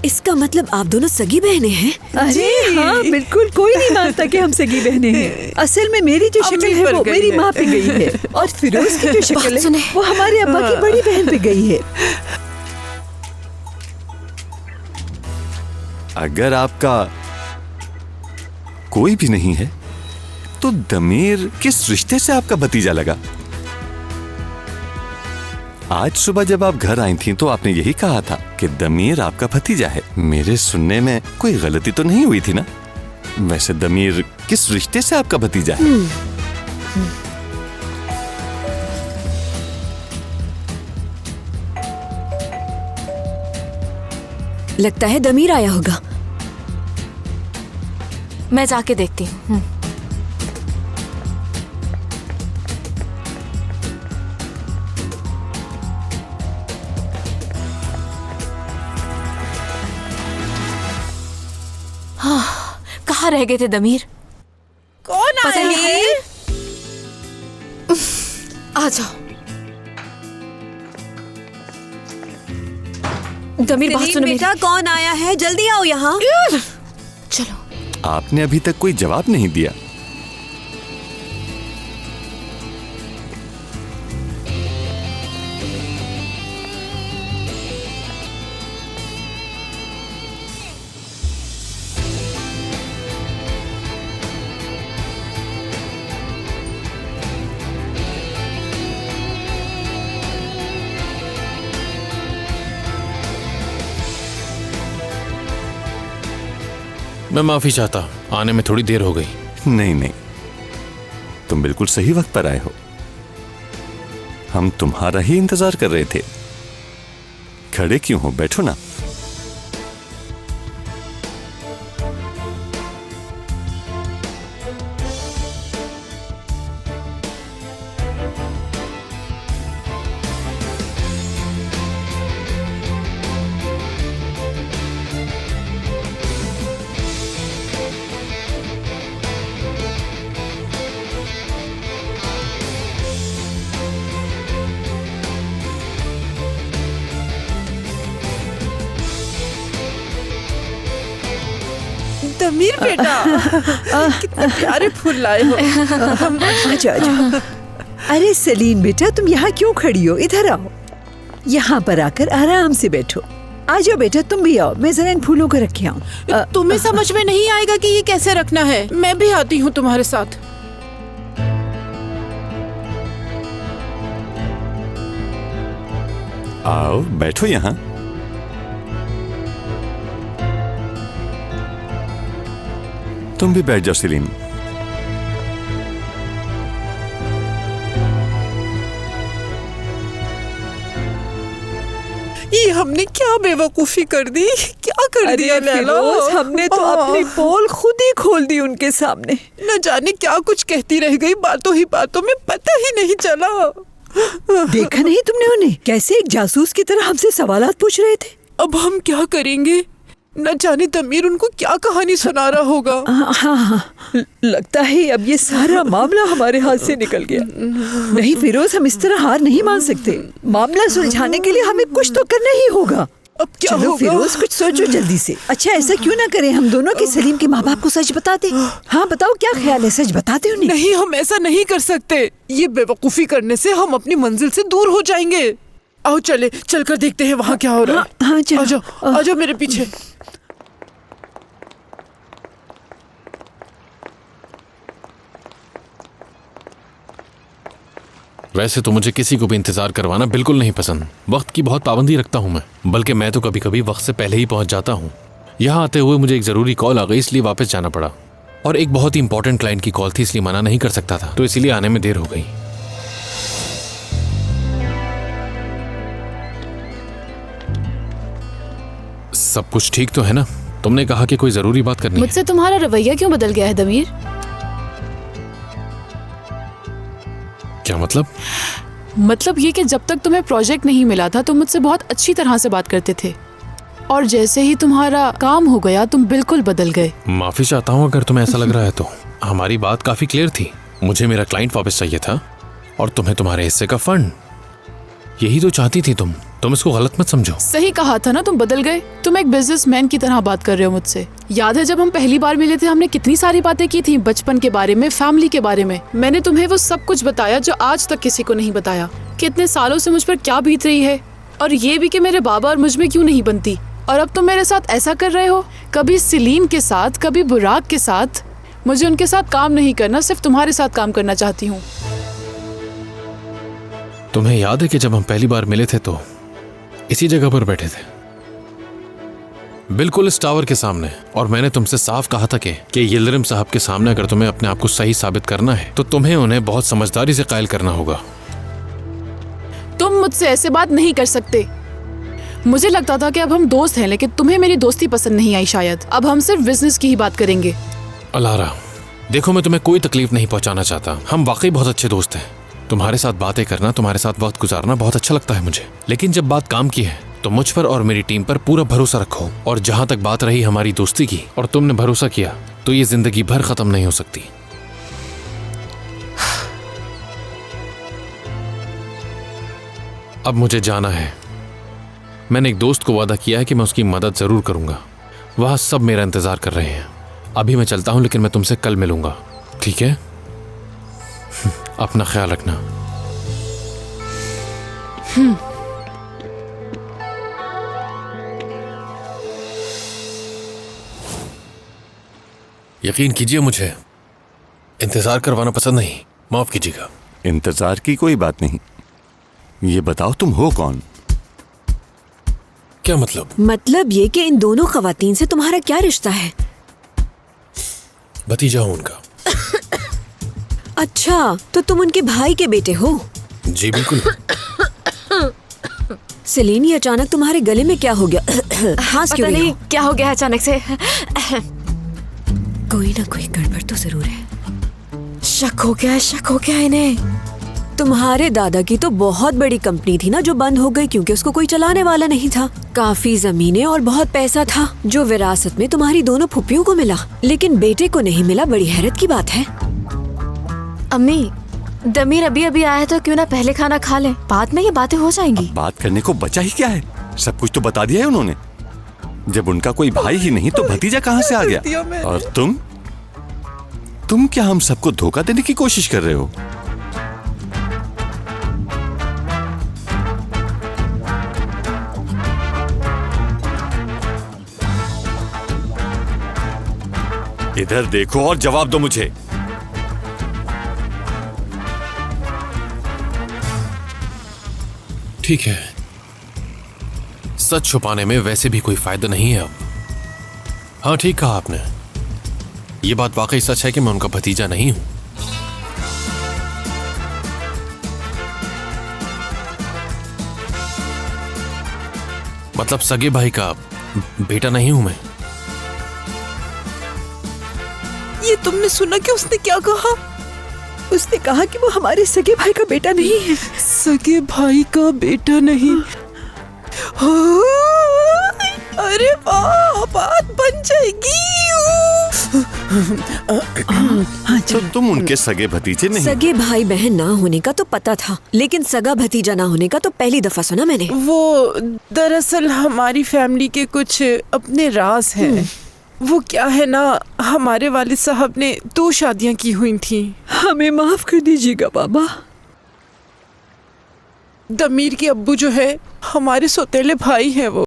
इसका मतलब आप दोनों सगी बहनें हैं? अरे हाँ, बिल्कुल। कोई नहीं मानता कि हम सगी बहनें हैं। असल में मेरी जो शक्ल है वो मेरी माँ पे गई है और फिरोज की जो शक्ल है वो हमारे अब्बा की बड़ी बहन पे गई है। अगर आपका कोई भी नहीं है तो दमीर किस रिश्ते से आपका भतीजा लगा? आज सुबह जब आप घर आई थीं तो आपने यही कहा था कि दमीर आपका भतीजा है। मेरे सुनने में कोई गलती तो नहीं हुई थी ना? वैसे दमीर किस रिश्ते से आपका भतीजा है? लगता है दमीर आया होगा। मैं जाके देखती हूँ। कहाँ रह गए थे दमीर? कौन आया है? आ जाओ। दमीर बात सुनो बेटा, कौन आया है? जल्दी आओ यहाँ। चलो। आपने अभी तक कोई जवाब नहीं दिया। मैं माफी चाहता हूँ, आने में थोड़ी देर हो गई। नहीं नहीं, तुम बिल्कुल सही वक्त पर आए हो। हम तुम्हारा ही इंतजार कर रहे थे। खड़े क्यों हो? बैठो ना। दमीर बेटा, कितने प्यारे फूल लाए हो। आजा आजा। अरे सलीम बेटा, तुम यहाँ क्यों खड़ी हो? इधर आओ। यहाँ पर आकर आराम से बैठो। आ जाओ बेटा, तुम भी आओ। मैं जरा इन फूलों को रखे आऊँ। तुम्हें समझ में नहीं आएगा कि ये कैसे रखना है। मैं भी आती हूँ तुम्हारे साथ। आओ बैठो यहाँ। तुम भी बैठ जाओ सलीम। ये हमने क्या बेवकूफी कर दी, क्या कर दिया लैला। हमने तो अपनी पोल खुद ही खोल दी उनके सामने। न जाने क्या कुछ कहती रह गई, बातों ही बातों में पता ही नहीं चला। देखा नहीं तुमने उन्हें कैसे एक जासूस की तरह हमसे सवालात पूछ रहे थे? अब हम क्या करेंगे? न जाने दमीर उनको क्या कहानी सुना रहा होगा। हाँ, लगता है अब ये सारा मामला हमारे हाथ से निकल गया। नहीं फिरोज, हम इस तरह हार नहीं मान सकते। मामला सुलझाने के लिए हमें कुछ तो करना ही होगा। अब क्या चलो होगा? फिरोज, कुछ सोचो जल्दी से। अच्छा ऐसा क्यों ना करें, हम दोनों के सलीम के माँ बाप को सच बता दे। हाँ बताओ, क्या ख्याल है? सच बताते हो? नहीं, हम ऐसा नहीं कर सकते। ये बेवकूफी करने से हम अपनी मंजिल से दूर हो जाएंगे। आओ चलकर देखते हैं वहाँ क्या हो रहा है। हाँ चलो। आ जाओ मेरे पीछे। वैसे तो मुझे किसी को भी इंतजार करवाना बिल्कुल नहीं पसंद। वक्त की बहुत पाबंदी रखता हूँ मैं, बल्कि मैं तो कभी कभी वक्त से पहले ही पहुंच जाता हूँ। यहाँ आते हुए मुझे एक जरूरी कॉल आ गई, इसलिए वापस जाना पड़ा। और एक बहुत ही इंपॉर्टेंट क्लाइंट की कॉल थी, इसलिए मना नहीं कर सकता था, तो इसलिए आने में देर हो गई। सब कुछ ठीक तो है ना? तुमने कहा कि कोई जरूरी बात करनी है। मुझसे तुम्हारा रवैया क्यों बदल गया है दमीर? क्या मतलब? मतलब ये कि जब तक तुम्हें प्रोजेक्ट नहीं मिला था तुम मुझसे बहुत अच्छी तरह से बात करते थे, और जैसे ही तुम्हारा काम हो गया तुम बिल्कुल बदल गए। माफी चाहता हूँ अगर तुम्हें ऐसा लग रहा है तो। हमारी बात काफी क्लियर थी। मुझे मेरा क्लाइंट वापस चाहिए था और तुम्हें तुम्हारे हिस्से का फंड। यही तो चाहती थी तुम। तुम इसको गलत मत समझो। सही कहा था ना, तुम बदल गए। तुम एक बिजनेसमैन की तरह बात कर रहे हो मुझसे। याद है जब हम पहली बार मिले थे, हमने कितनी सारी बातें की थी, बचपन के बारे में, फैमिली के बारे में। मैंने तुम्हें वो सब कुछ बताया जो आज तक किसी को नहीं बताया, कि इतने सालों से मुझ पर क्या बीत रही है, और ये भी कि मेरे बाबा और मुझ में क्यों नहीं बनती। और अब तुम मेरे साथ ऐसा कर रहे हो, कभी सेलीन के साथ, कभी बुराक के साथ। मुझे उनके साथ काम नहीं करना, सिर्फ तुम्हारे साथ काम करना चाहती हूँ। तुम्हें याद है कि जब हम पहली बार मिले थे तो इसी जगह पर बैठे थे, बिल्कुल इस टावर के सामने, और मैंने तुमसे साफ कहा था कि यिल्दरिम साहब के सामने अगर तुम्हें अपने आप को सही साबित करना है तो तुम्हें उन्हें बहुत समझदारी से कायल करना होगा। तुम मुझसे ऐसे बात नहीं कर सकते। मुझे लगता था कि अब हम दोस्त हैं, लेकिन तुम्हें मेरी दोस्ती पसंद नहीं आई शायद। अब हम सिर्फ बिजनेस की ही बात करेंगे। अलारा, देखो मैं तुम्हें कोई तकलीफ नहीं पहुंचाना चाहता। हम वाकई बहुत अच्छे दोस्त हैं। तुम्हारे साथ बातें करना, तुम्हारे साथ वक्त गुजारना बहुत अच्छा लगता है मुझे। लेकिन जब बात काम की है तो मुझ पर और मेरी टीम पर पूरा भरोसा रखो। और जहां तक बात रही हमारी दोस्ती की, और तुमने भरोसा किया, तो ये जिंदगी भर खत्म नहीं हो सकती। अब मुझे जाना है। मैंने एक दोस्त को वादा किया है कि मैं उसकी मदद जरूर करूंगा। वहां सब मेरा इंतजार कर रहे हैं। अभी मैं चलता हूं, लेकिन मैं तुमसे कल मिलूंगा, ठीक है? अपना ख्याल रखना। यकीन कीजिए, मुझे इंतजार करवाना पसंद नहीं, माफ कीजिएगा। इंतजार की कोई बात नहीं। ये बताओ तुम हो कौन? क्या मतलब? मतलब ये कि इन दोनों खवातीन से तुम्हारा क्या रिश्ता है? भतीजा हूं उनका। अच्छा, तो तुम उनके भाई के बेटे हो? जी बिल्कुल। सेलीन, ये अचानक तुम्हारे गले में क्या हो गया? खांस क्यों रही हो? क्या हो गया अचानक से? कोई ना कोई गड़बड़ तो जरूर है। शक हो गया इन्हें। तुम्हारे दादा की तो बहुत बड़ी कंपनी थी ना, जो बंद हो गई क्योंकि उसको कोई चलाने वाला नहीं था। काफी जमीनें और बहुत पैसा था जो विरासत में तुम्हारी दोनों फुप्पियों को मिला, लेकिन बेटे को नहीं मिला। बड़ी हैरत की बात है। अम्मी, दमीर अभी अभी आया है, तो क्यों ना पहले खाना खा लें, बाद में ये बातें हो जाएंगी। बात करने को बचा ही क्या है? सब कुछ तो बता दिया है उन्होंने। जब उनका कोई भाई ही नहीं तो भतीजा कहाँ से आ गया? और तुम क्या हम सबको धोखा देने की कोशिश कर रहे हो? इधर देखो और जवाब दो मुझे। ठीक है, सच छुपाने में वैसे भी कोई फायदा नहीं है अब। हाँ, ठीक कहा आपने। ये बात वाकई सच है कि मैं उनका भतीजा नहीं हूं। मतलब सगे भाई का बेटा नहीं हूं मैं। ये तुमने सुना कि उसने क्या कहा? उसने कहा कि वो हमारे सगे भाई का बेटा नहीं है। सगे भाई का बेटा नहीं? अरे वाह, बात बन जाएगी। तो तुम उनके सगे भतीजे नहीं? सगे भाई बहन ना होने का तो पता था, लेकिन सगा भतीजा ना होने का तो पहली दफा सुना मैंने। वो दरअसल हमारी फैमिली के कुछ अपने राज हैं। वो क्या है ना, हमारे वालिद साहब ने 2 शादियां की हुई थी। हमें माफ कर दीजिएगा बाबा। दमीर के अब्बू जो है, हमारे सौतेले भाई हैं वो।